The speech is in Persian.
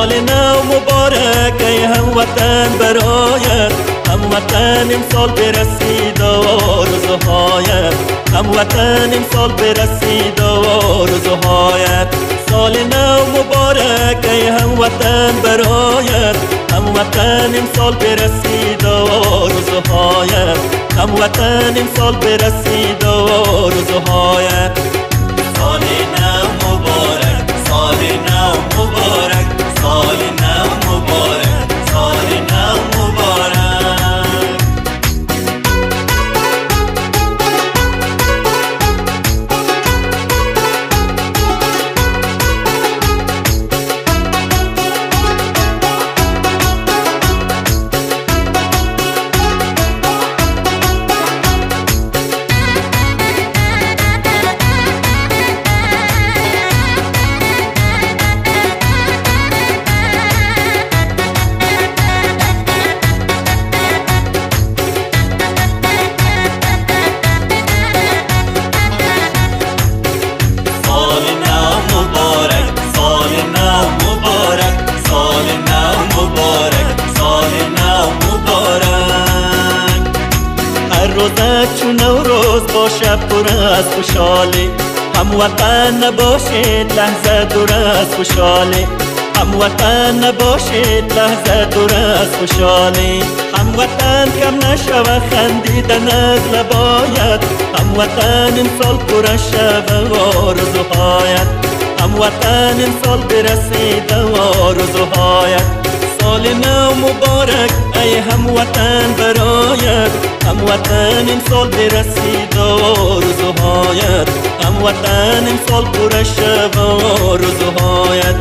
سال نو مبارک ای هموطن برایت، هموطن امسال برسید آرزوهایت، هموطن امسال برسید آرزوهایت. سال نو مبارک ای هموطن برایت، هموطن امسال برسید آرزوهایت، هموطن امسال برسید آرزوهایت. سال نو مبارک، سال نو مبارک، سال نو مبارک، سال نو مبارک. روزت چون نوروز باشه پر از خوشحالی، هموطن نباشید لحظه دور از خوشحالی، هموطن نباشید لحظه دور از خوشحالی. هموطن کم نشوه خندیدن از لبایت، هموطن امسال پر شوه آرزوهایت، هموطن امسال برسید آرزوهایت. سال نو مبارک ای هموطن برایت، هموطن امسال برسید آرزوهایت، هموطن امسال پر شوه آرزوهایت.